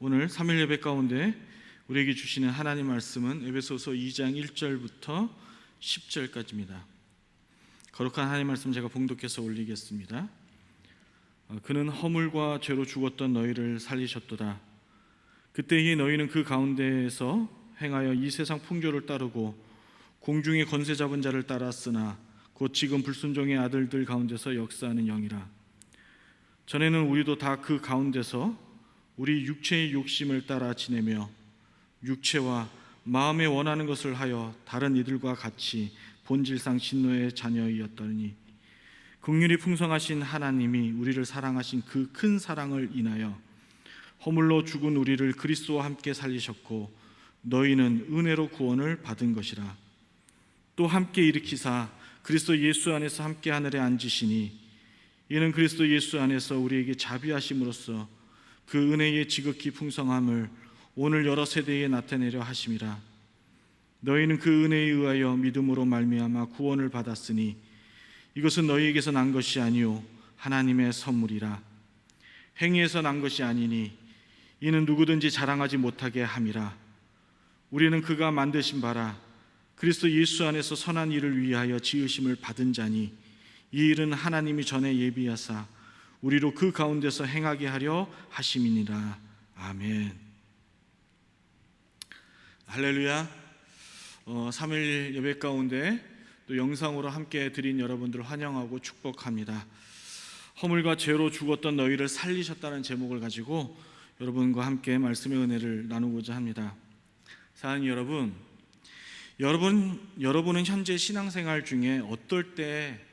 오늘 3일 예배 가운데 우리에게 주시는 하나님 말씀은 에베소서 2장 1절부터 10절까지입니다. 거룩한 하나님 말씀 제가 봉독해서 올리겠습니다. 그는 허물과 죄로 죽었던 너희를 살리셨도다. 그때에 너희는 그 가운데에서 행하여 이 세상 풍조를 따르고 공중의 권세 잡은 자를 따랐으나 곧 지금 불순종의 아들들 가운데서 역사하는 영이라. 전에는 우리도 다 그 가운데서 우리 육체의 욕심을 따라 지내며 육체와 마음에 원하는 것을 하여 다른 이들과 같이 본질상 진노의 자녀이었더니 긍휼이 풍성하신 하나님이 우리를 사랑하신 그 큰 사랑을 인하여 허물로 죽은 우리를 그리스도와 함께 살리셨고 너희는 은혜로 구원을 받은 것이라. 또 함께 일으키사 그리스도 예수 안에서 함께 하늘에 앉으시니 이는 그리스도 예수 안에서 우리에게 자비하심으로써 그 은혜의 지극히 풍성함을 오늘 여러 세대에 나타내려 하심이라. 너희는 그 은혜에 의하여 믿음으로 말미암아 구원을 받았으니 이것은 너희에게서 난 것이 아니요 하나님의 선물이라. 행위에서 난 것이 아니니 이는 누구든지 자랑하지 못하게 함이라. 우리는 그가 만드신 바라 그리스도 예수 안에서 선한 일을 위하여 지으심을 받은 자니 이 일은 하나님이 전에 예비하사 우리로 그 가운데서 행하게 하려 하심이니라. 아멘. 할렐루야. 3일 예배 가운데 또 영상으로 함께 드린 여러분들을 환영하고 축복합니다. 허물과 죄로 죽었던 너희를 살리셨다는 제목을 가지고 여러분과 함께 말씀의 은혜를 나누고자 합니다. 사랑하는 여러분은 현재 신앙생활 중에 어떨 때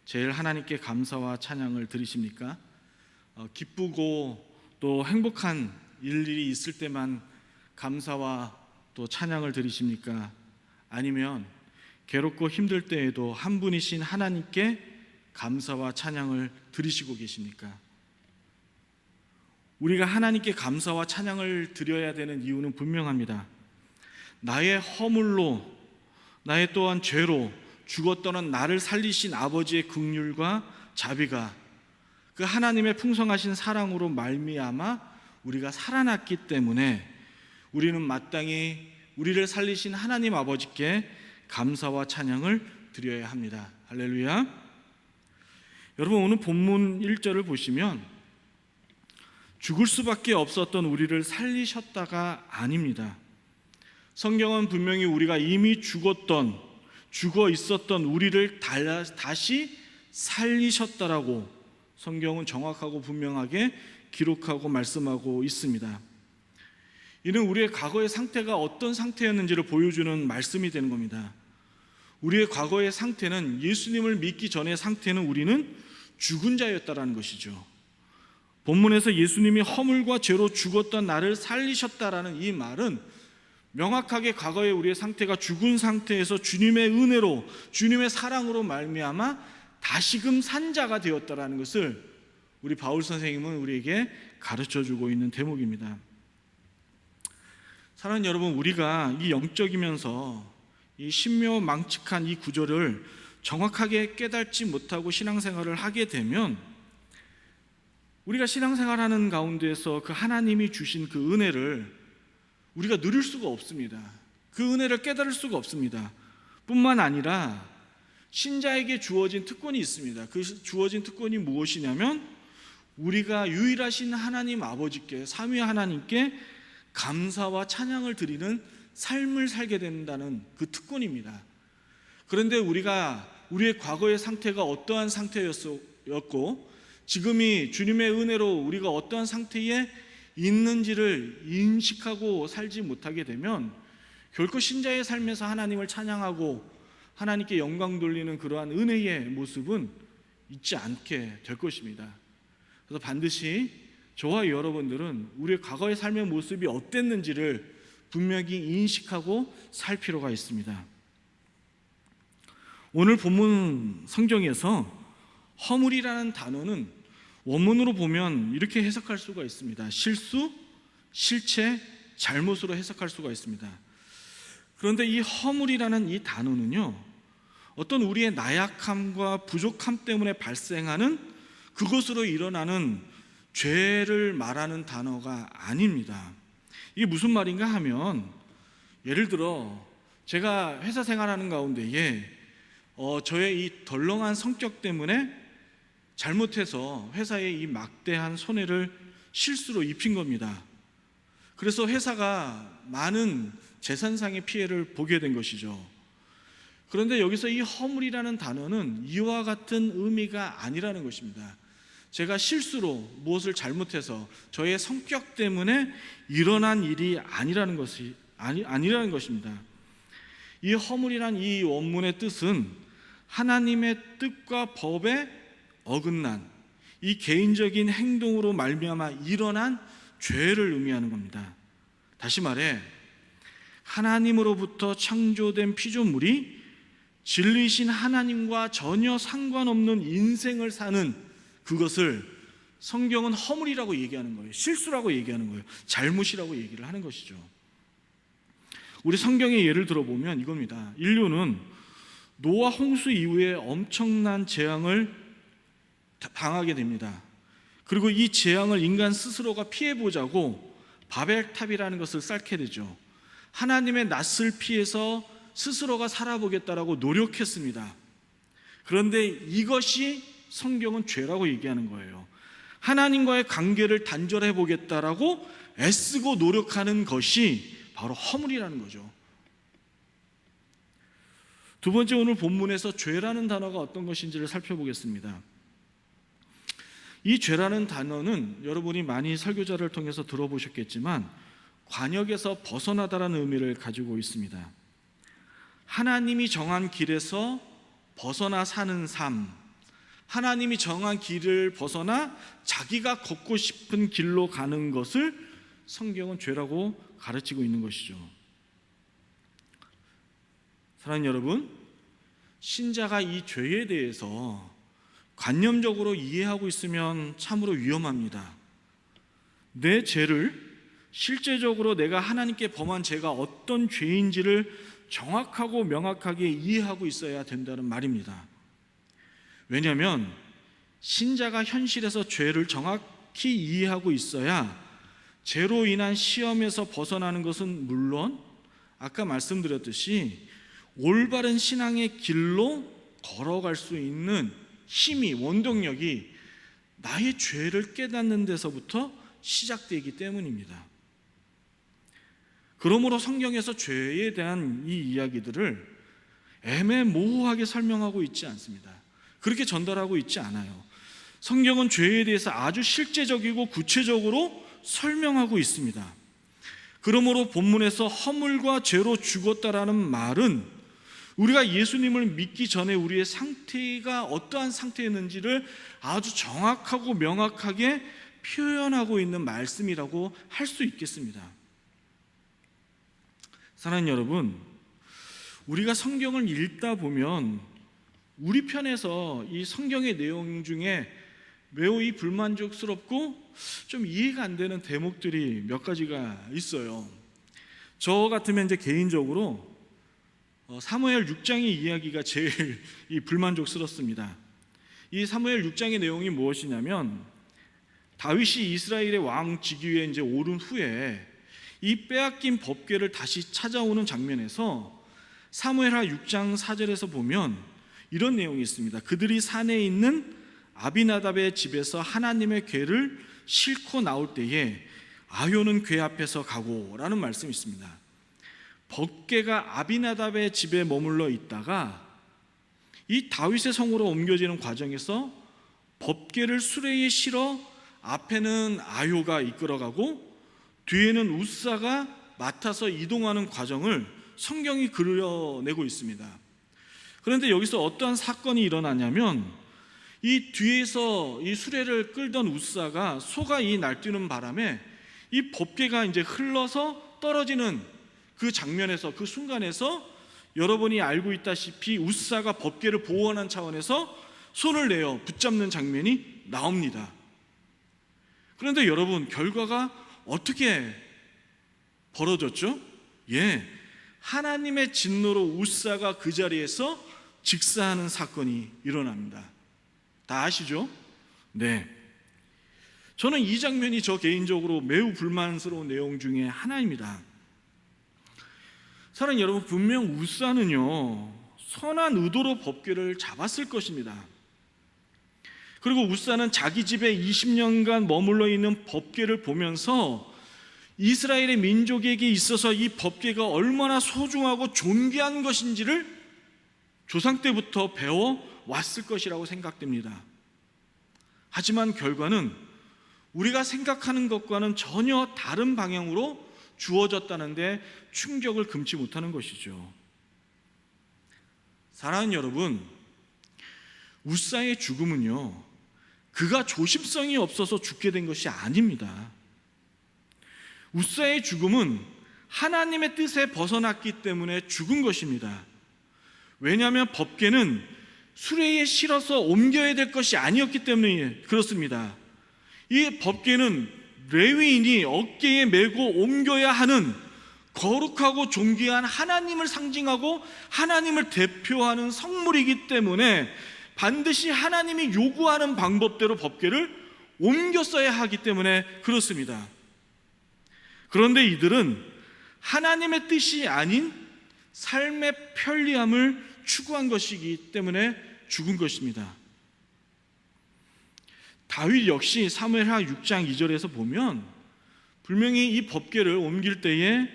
제일 하나님께 감사와 찬양을 드리십니까? 기쁘고 또 행복한 일들이 있을 때만 감사와 또 찬양을 드리십니까? 아니면 괴롭고 힘들 때에도 한 분이신 하나님께 감사와 찬양을 드리시고 계십니까? 우리가 하나님께 감사와 찬양을 드려야 되는 이유는 분명합니다. 나의 허물로, 나의 또한 죄로 죽었던 나를 살리신 아버지의 긍휼과 자비가 그 하나님의 풍성하신 사랑으로 말미암아 우리가 살아났기 때문에 우리는 마땅히 우리를 살리신 하나님 아버지께 감사와 찬양을 드려야 합니다. 할렐루야. 여러분, 오늘 본문 1절을 보시면 죽을 수밖에 없었던 우리를 살리셨다가 아닙니다. 성경은 분명히 우리가 이미 죽어 있었던 우리를 다시 살리셨다라고 성경은 정확하고 분명하게 기록하고 말씀하고 있습니다. 이는 우리의 과거의 상태가 어떤 상태였는지를 보여주는 말씀이 되는 겁니다. 우리의 과거의 상태는 예수님을 믿기 전의 상태는 우리는 죽은 자였다라는 것이죠. 본문에서 예수님이 허물과 죄로 죽었던 나를 살리셨다라는 이 말은 명확하게 과거의 우리의 상태가 죽은 상태에서 주님의 은혜로 주님의 사랑으로 말미암아 다시금 산 자가 되었다라는 것을 우리 바울 선생님은 우리에게 가르쳐주고 있는 대목입니다. 사랑하는 여러분, 우리가 이 영적이면서 이 신묘망측한 이 구조를 정확하게 깨닫지 못하고 신앙생활을 하게 되면 우리가 신앙생활하는 가운데서 그 하나님이 주신 그 은혜를 우리가 누릴 수가 없습니다. 그 은혜를 깨달을 수가 없습니다. 뿐만 아니라 신자에게 주어진 특권이 있습니다. 그 주어진 특권이 무엇이냐면 우리가 유일하신 하나님 아버지께, 삼위 하나님께 감사와 찬양을 드리는 삶을 살게 된다는 그 특권입니다. 그런데 우리의 과거의 상태가 어떠한 상태였고 지금이 주님의 은혜로 우리가 어떠한 상태에 있는지를 인식하고 살지 못하게 되면 결코 신자의 삶에서 하나님을 찬양하고 하나님께 영광 돌리는 그러한 은혜의 모습은 있지 않게 될 것입니다. 그래서 반드시 저와 여러분들은 우리의 과거의 삶의 모습이 어땠는지를 분명히 인식하고 살 필요가 있습니다. 오늘 본문 성경에서 허물이라는 단어는 원문으로 보면 이렇게 해석할 수가 있습니다. 실수, 실체, 잘못으로 해석할 수가 있습니다. 그런데 이 허물이라는 이 단어는요, 어떤 우리의 나약함과 부족함 때문에 발생하는 그것으로 일어나는 죄를 말하는 단어가 아닙니다. 이게 무슨 말인가 하면, 예를 들어 제가 회사 생활하는 가운데에 저의 이 덜렁한 성격 때문에 잘못해서 회사에 이 막대한 손해를 실수로 입힌 겁니다. 그래서 회사가 많은 재산상의 피해를 보게 된 것이죠. 그런데 여기서 이 허물이라는 단어는 이와 같은 의미가 아니라는 것입니다. 제가 실수로 무엇을 잘못해서 저의 성격 때문에 일어난 일이 아니라는 것입니다. 이 허물이란 이 원문의 뜻은 하나님의 뜻과 법에 어긋난 이 개인적인 행동으로 말미암아 일어난 죄를 의미하는 겁니다. 다시 말해, 하나님으로부터 창조된 피조물이 진리이신 하나님과 전혀 상관없는 인생을 사는 그것을 성경은 허물이라고 얘기하는 거예요. 실수라고 얘기하는 거예요. 잘못이라고 얘기를 하는 것이죠. 우리 성경의 예를 들어보면 이겁니다. 인류는 노아 홍수 이후에 엄청난 재앙을 당하게 됩니다. 그리고 이 재앙을 인간 스스로가 피해보자고 바벨탑이라는 것을 쌓게 되죠. 하나님의 낯을 피해서 스스로가 살아보겠다라고 노력했습니다. 그런데 이것이 성경은 죄라고 얘기하는 거예요. 하나님과의 관계를 단절해 보겠다라고 애쓰고 노력하는 것이 바로 허물이라는 거죠. 두 번째, 오늘 본문에서 죄라는 단어가 어떤 것인지를 살펴보겠습니다. 이 죄라는 단어는 여러분이 많이 설교자를 통해서 들어보셨겠지만 관역에서 벗어나다라는 의미를 가지고 있습니다. 하나님이 정한 길에서 벗어나 사는 삶, 하나님이 정한 길을 벗어나 자기가 걷고 싶은 길로 가는 것을 성경은 죄라고 가르치고 있는 것이죠. 사랑하는 여러분, 신자가 이 죄에 대해서 관념적으로 이해하고 있으면 참으로 위험합니다. 내 죄를 실제적으로 내가 하나님께 범한 죄가 어떤 죄인지를 정확하고 명확하게 이해하고 있어야 된다는 말입니다. 왜냐하면 신자가 현실에서 죄를 정확히 이해하고 있어야 죄로 인한 시험에서 벗어나는 것은 물론 아까 말씀드렸듯이 올바른 신앙의 길로 걸어갈 수 있는 힘이, 원동력이 나의 죄를 깨닫는 데서부터 시작되기 때문입니다. 그러므로 성경에서 죄에 대한 이 이야기들을 애매모호하게 설명하고 있지 않습니다. 그렇게 전달하고 있지 않아요. 성경은 죄에 대해서 아주 실제적이고 구체적으로 설명하고 있습니다. 그러므로 본문에서 허물과 죄로 죽었다라는 말은 우리가 예수님을 믿기 전에 우리의 상태가 어떠한 상태였는지를 아주 정확하고 명확하게 표현하고 있는 말씀이라고 할 수 있겠습니다. 사랑하는 여러분, 우리가 성경을 읽다 보면 우리 편에서 이 성경의 내용 중에 매우 이 불만족스럽고 좀 이해가 안 되는 대목들이 몇 가지가 있어요. 저 같으면 이제 개인적으로 사무엘 6장의 이야기가 제일 이 불만족스럽습니다. 이 사무엘 6장의 내용이 무엇이냐면, 다윗이 이스라엘의 왕 직위에 이제 오른 후에 이 빼앗긴 법궤를 다시 찾아오는 장면에서 사무엘하 6장 4절에서 보면 이런 내용이 있습니다. 그들이 산에 있는 아비나답의 집에서 하나님의 궤를 싣고 나올 때에 아효는 궤 앞에서 가고 라는 말씀이 있습니다. 법궤가 아비나답의 집에 머물러 있다가 이 다윗의 성으로 옮겨지는 과정에서 법궤를 수레에 실어 앞에는 아효가 이끌어가고 뒤에는 우사가 맡아서 이동하는 과정을 성경이 그려내고 있습니다. 그런데 여기서 어떠한 사건이 일어나냐면, 이 뒤에서 이 수레를 끌던 우사가 소가 이 날뛰는 바람에 이 법궤가 이제 흘러서 떨어지는 그 장면에서, 그 순간에서 여러분이 알고 있다시피 우사가 법궤를 보호하는 차원에서 손을 내어 붙잡는 장면이 나옵니다. 그런데 여러분, 결과가 어떻게 벌어졌죠? 하나님의 진노로 우사가 그 자리에서 직사하는 사건이 일어납니다. 다 아시죠? 네. 저는 이 장면이 저 개인적으로 매우 불만스러운 내용 중에 하나입니다. 사랑하는 여러분, 분명 웃사는요 선한 의도로 법궤를 잡았을 것입니다. 그리고 웃사는 자기 집에 20년간 머물러 있는 법궤를 보면서 이스라엘의 민족에게 있어서 이 법궤가 얼마나 소중하고 존귀한 것인지를 조상 때부터 배워왔을 것이라고 생각됩니다. 하지만 결과는 우리가 생각하는 것과는 전혀 다른 방향으로 주어졌다는데 충격을 금치 못하는 것이죠. 사랑하는 여러분, 웃사의 죽음은요 그가 조심성이 없어서 죽게 된 것이 아닙니다. 웃사의 죽음은 하나님의 뜻에 벗어났기 때문에 죽은 것입니다. 왜냐하면 법궤는 수레에 실어서 옮겨야 될 것이 아니었기 때문에 그렇습니다. 이 법궤는 레위인이 어깨에 메고 옮겨야 하는 거룩하고 존귀한 하나님을 상징하고 하나님을 대표하는 성물이기 때문에 반드시 하나님이 요구하는 방법대로 법궤를 옮겨 써야 하기 때문에 그렇습니다. 그런데 이들은 하나님의 뜻이 아닌 삶의 편리함을 추구한 것이기 때문에 죽은 것입니다. 다윗 역시 사무엘하 6장 2절에서 보면 분명히 이 법궤를 옮길 때에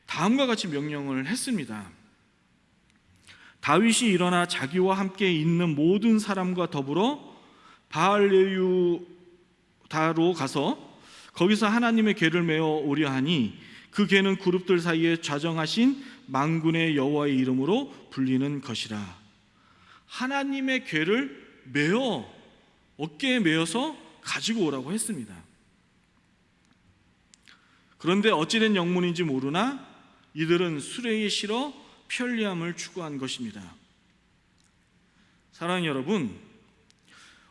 다음과 같이 명령을 했습니다. 다윗이 일어나 자기와 함께 있는 모든 사람과 더불어 바알레유다로 가서 거기서 하나님의 궤를 메어 오려 하니 그 궤는 그룹들 사이에 좌정하신 만군의 여호와의 이름으로 불리는 것이라. 하나님의 궤를 메어 어깨에 메어서 가지고 오라고 했습니다. 그런데 어찌된 영문인지 모르나 이들은 수레에 실어 편리함을 추구한 것입니다. 사랑하는 여러분,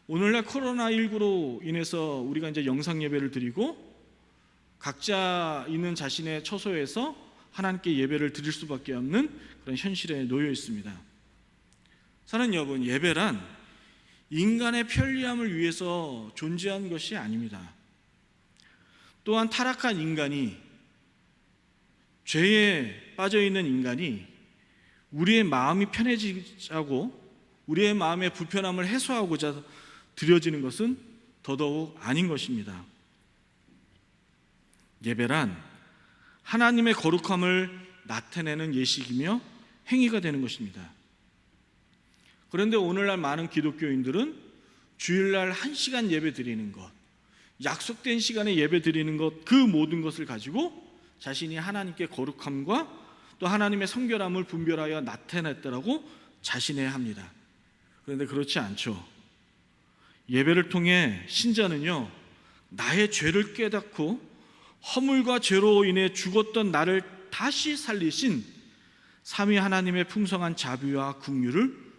오늘날 코로나19로 인해서 우리가 이제 영상 예배를 드리고 각자 있는 자신의 처소에서 하나님께 예배를 드릴 수밖에 없는 그런 현실에 놓여 있습니다. 사랑하는 여러분, 예배란 인간의 편리함을 위해서 존재한 것이 아닙니다. 또한 타락한 인간이, 죄에 빠져있는 인간이 우리의 마음이 편해지자고 우리의 마음의 불편함을 해소하고자 드려지는 것은 더더욱 아닌 것입니다. 예배란 하나님의 거룩함을 나타내는 예식이며 행위가 되는 것입니다. 그런데 오늘날 많은 기독교인들은 주일날 1시간 예배 드리는 것, 약속된 시간에 예배 드리는 것, 그 모든 것을 가지고 자신이 하나님께 거룩함과 또 하나님의 성결함을 분별하여 나타냈다라고 자신해합니다. 그런데 그렇지 않죠. 예배를 통해 신자는요 나의 죄를 깨닫고 허물과 죄로 인해 죽었던 나를 다시 살리신 삼위 하나님의 풍성한 자비와 긍휼을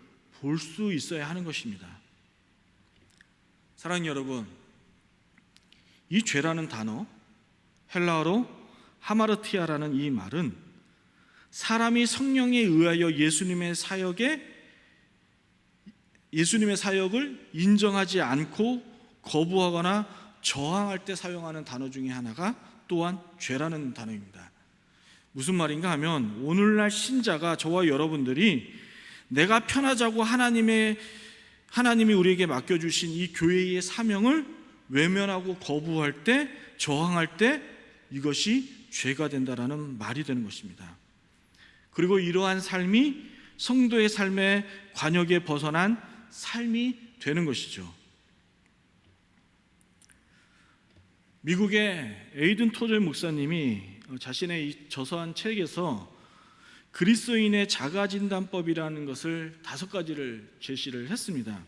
볼 수 있어야 하는 것입니다. 사랑하는 여러분, 이 죄라는 단어, 헬라어로 하마르티아라는 이 말은 사람이 성령에 의하여 예수님의 사역을 인정하지 않고 거부하거나 저항할 때 사용하는 단어 중에 하나가 또한 죄라는 단어입니다. 무슨 말인가 하면 오늘날 신자가, 저와 여러분들이 내가 편하자고 하나님이 우리에게 맡겨주신 이 교회의 사명을 외면하고 거부할 때, 저항할 때 이것이 죄가 된다라는 말이 되는 것입니다. 그리고 이러한 삶이 성도의 삶의 관역에 벗어난 삶이 되는 것이죠. 미국의 에이든 토젤 목사님이 자신의 이 저서한 책에서 그리스도인의 자가진단법이라는 것을 5가지를 제시를 했습니다.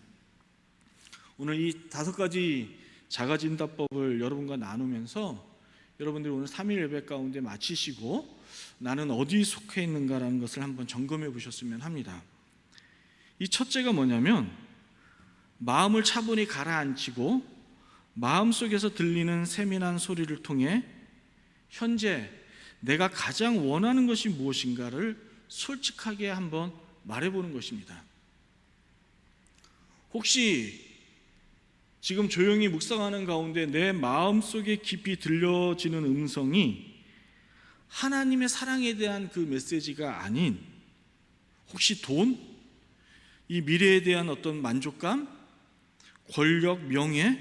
오늘 이 5가지 자가진단법을 여러분과 나누면서 여러분들이 오늘 3일 예배 가운데 마치시고 나는 어디에 속해 있는가라는 것을 한번 점검해 보셨으면 합니다. 이 첫째가 뭐냐면 마음을 차분히 가라앉히고 마음속에서 들리는 세밀한 소리를 통해 현재 내가 가장 원하는 것이 무엇인가를 솔직하게 한번 말해보는 것입니다. 혹시 지금 조용히 묵상하는 가운데 내 마음속에 깊이 들려지는 음성이 하나님의 사랑에 대한 그 메시지가 아닌 혹시 돈, 이 미래에 대한 어떤 만족감, 권력, 명예,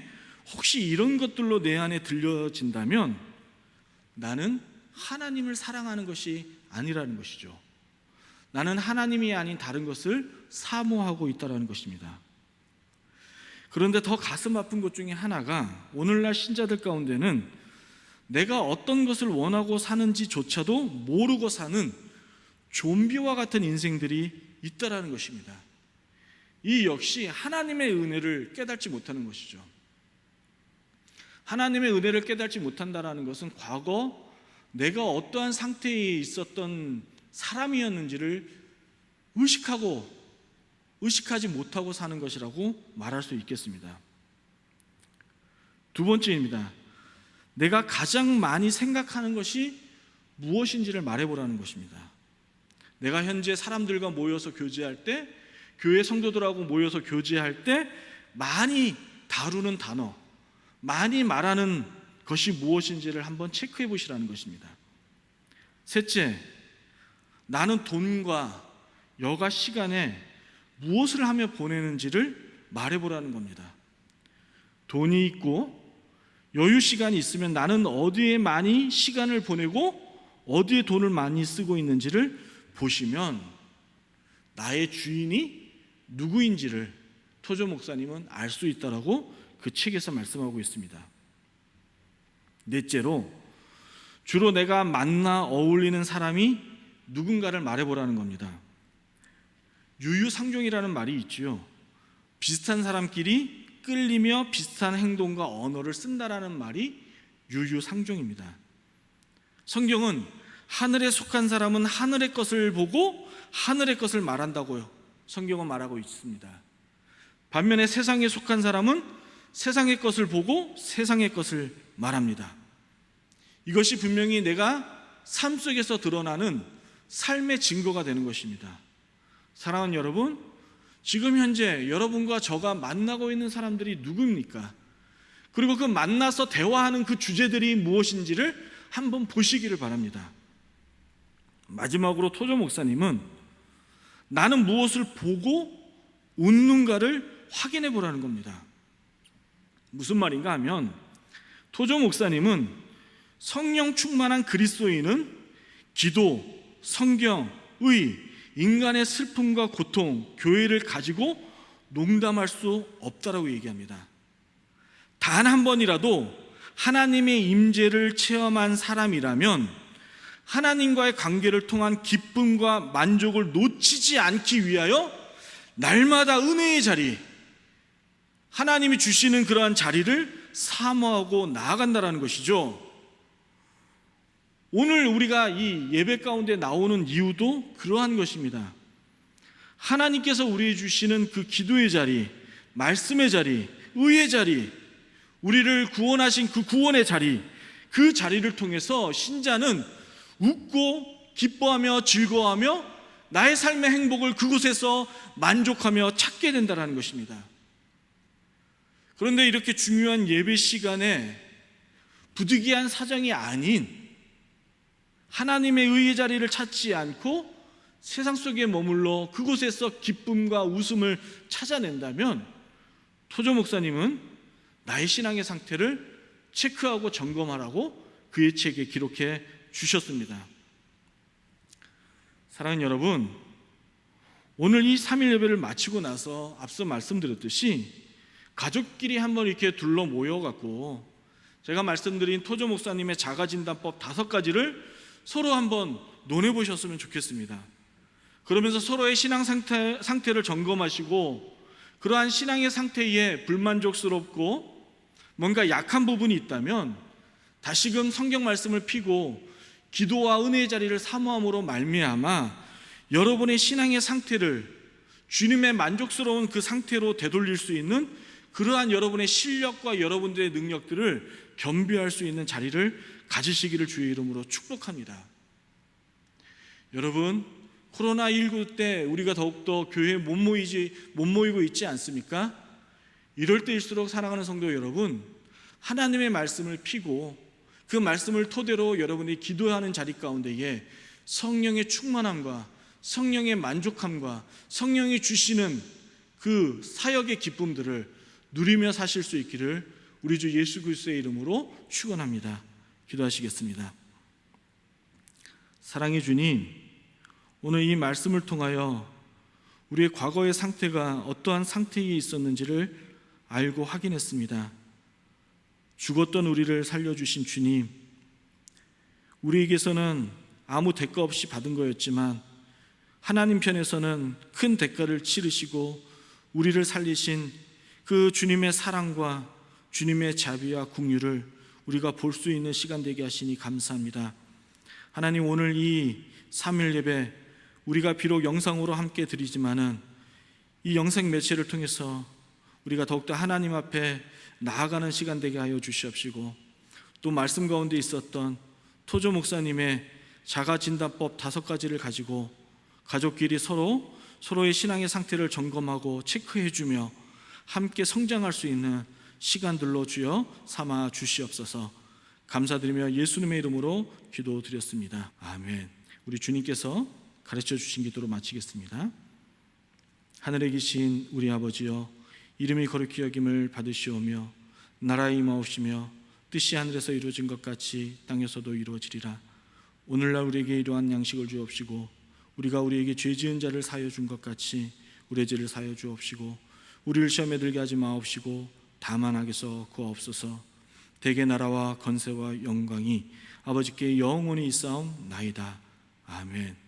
혹시 이런 것들로 내 안에 들려진다면 나는 하나님을 사랑하는 것이 아니라는 것이죠. 나는 하나님이 아닌 다른 것을 사모하고 있다는 것입니다. 그런데 더 가슴 아픈 것 중에 하나가 오늘날 신자들 가운데는 내가 어떤 것을 원하고 사는지조차도 모르고 사는 좀비와 같은 인생들이 있다라는 것입니다. 이 역시 하나님의 은혜를 깨닫지 못하는 것이죠. 하나님의 은혜를 깨닫지 못한다는 것은 과거 내가 어떠한 상태에 있었던 사람이었는지를 의식하지 못하고 사는 것이라고 말할 수 있겠습니다. 두 번째입니다. 내가 가장 많이 생각하는 것이 무엇인지를 말해보라는 것입니다. 내가 현재 사람들과 모여서 교제할 때, 교회 성도들하고 모여서 교제할 때 많이 다루는 단어, 많이 말하는 것이 무엇인지를 한번 체크해 보시라는 것입니다. 셋째, 나는 돈과 여가 시간에 무엇을 하며 보내는지를 말해보라는 겁니다. 돈이 있고 여유 시간이 있으면 나는 어디에 많이 시간을 보내고 어디에 돈을 많이 쓰고 있는지를 보시면 나의 주인이 누구인지를 토조 목사님은 알 수 있다라고 그 책에서 말씀하고 있습니다. 넷째로, 주로 내가 만나 어울리는 사람이 누군가를 말해보라는 겁니다. 유유상종이라는 말이 있지요. 비슷한 사람끼리 끌리며 비슷한 행동과 언어를 쓴다라는 말이 유유상종입니다. 성경은 하늘에 속한 사람은 하늘의 것을 보고 하늘의 것을 말한다고요. 성경은 말하고 있습니다. 반면에 세상에 속한 사람은 세상의 것을 보고 세상의 것을 말합니다. 이것이 분명히 내가 삶 속에서 드러나는 삶의 증거가 되는 것입니다. 사랑하는 여러분, 지금 현재 여러분과 저가 만나고 있는 사람들이 누구입니까? 그리고 그 만나서 대화하는 그 주제들이 무엇인지를 한번 보시기를 바랍니다. 마지막으로 토조 목사님은 나는 무엇을 보고 웃는가를 확인해 보라는 겁니다. 무슨 말인가 하면 토조 목사님은 성령 충만한 그리스도인은 기도, 성경, 의, 인간의 슬픔과 고통, 교회를 가지고 농담할 수 없다라고 얘기합니다. 단 한 번이라도 하나님의 임재를 체험한 사람이라면 하나님과의 관계를 통한 기쁨과 만족을 놓치지 않기 위하여 날마다 은혜의 자리, 하나님이 주시는 그러한 자리를 사모하고 나아간다는 것이죠. 오늘 우리가 이 예배 가운데 나오는 이유도 그러한 것입니다. 하나님께서 우리에게 주시는 그 기도의 자리, 말씀의 자리, 의의 자리, 우리를 구원하신 그 구원의 자리, 그 자리를 통해서 신자는 웃고 기뻐하며 즐거워하며 나의 삶의 행복을 그곳에서 만족하며 찾게 된다는 것입니다. 그런데 이렇게 중요한 예배 시간에 부득이한 사정이 아닌 하나님의 의의 자리를 찾지 않고 세상 속에 머물러 그곳에서 기쁨과 웃음을 찾아낸다면 토조 목사님은 나의 신앙의 상태를 체크하고 점검하라고 그의 책에 기록해 주셨습니다. 사랑하는 여러분, 오늘 이 3일 예배를 마치고 나서 앞서 말씀드렸듯이 가족끼리 한번 이렇게 둘러 모여갖고 제가 말씀드린 토조 목사님의 자가진단법 5가지를 서로 한번 논해보셨으면 좋겠습니다. 그러면서 서로의 신앙 상태를 점검하시고 그러한 신앙의 상태에 불만족스럽고 뭔가 약한 부분이 있다면 다시금 성경 말씀을 피고 기도와 은혜의 자리를 사모함으로 말미암아 여러분의 신앙의 상태를 주님의 만족스러운 그 상태로 되돌릴 수 있는 그러한 여러분의 실력과 여러분들의 능력들을 겸비할 수 있는 자리를 가지시기를 주의 이름으로 축복합니다. 여러분, 코로나19 때 우리가 더욱더 교회에 못 모이고 있지 않습니까? 이럴 때일수록 사랑하는 성도 여러분, 하나님의 말씀을 피고 그 말씀을 토대로 여러분이 기도하는 자리 가운데에 성령의 충만함과 성령의 만족함과 성령이 주시는 그 사역의 기쁨들을 누리며 사실 수 있기를 우리 주 예수 그리스도의 이름으로 축원합니다. 기도하시겠습니다. 사랑의 주님, 오늘 이 말씀을 통하여 우리의 과거의 상태가 어떠한 상태에 있었는지를 알고 확인했습니다. 죽었던 우리를 살려주신 주님, 우리에게서는 아무 대가 없이 받은 거였지만 하나님 편에서는 큰 대가를 치르시고 우리를 살리신 그 주님의 사랑과 주님의 자비와 긍휼을 우리가 볼 수 있는 시간 되게 하시니 감사합니다. 하나님, 오늘 이 3일 예배 우리가 비록 영상으로 함께 드리지만은 이 영상 매체를 통해서 우리가 더욱더 하나님 앞에 나아가는 시간 되게 하여 주시옵시고, 또 말씀 가운데 있었던 토조 목사님의 자가진단법 5가지를 가지고 가족끼리 서로의 신앙의 상태를 점검하고 체크해주며 함께 성장할 수 있는 시간들로 주여 삼아 주시옵소서. 감사드리며 예수님의 이름으로 기도드렸습니다. 아멘. 우리 주님께서 가르쳐 주신 기도로 마치겠습니다. 하늘에 계신 우리 아버지여, 이름이 거룩히 여김을 받으시오며 나라의 임하옵시며 뜻이 하늘에서 이루어진 것 같이 땅에서도 이루어지리라. 오늘날 우리에게 이러한 양식을 주옵시고 우리가 우리에게 죄 지은 자를 사하여 준 것 같이 우리의 죄를 사하여 주옵시고 우리를 시험에 들게 하지 마옵시고 다만 악에서 구하옵소서. 대개 나라와 건세와 영광이 아버지께 영원히 있사옵나이다. 아멘.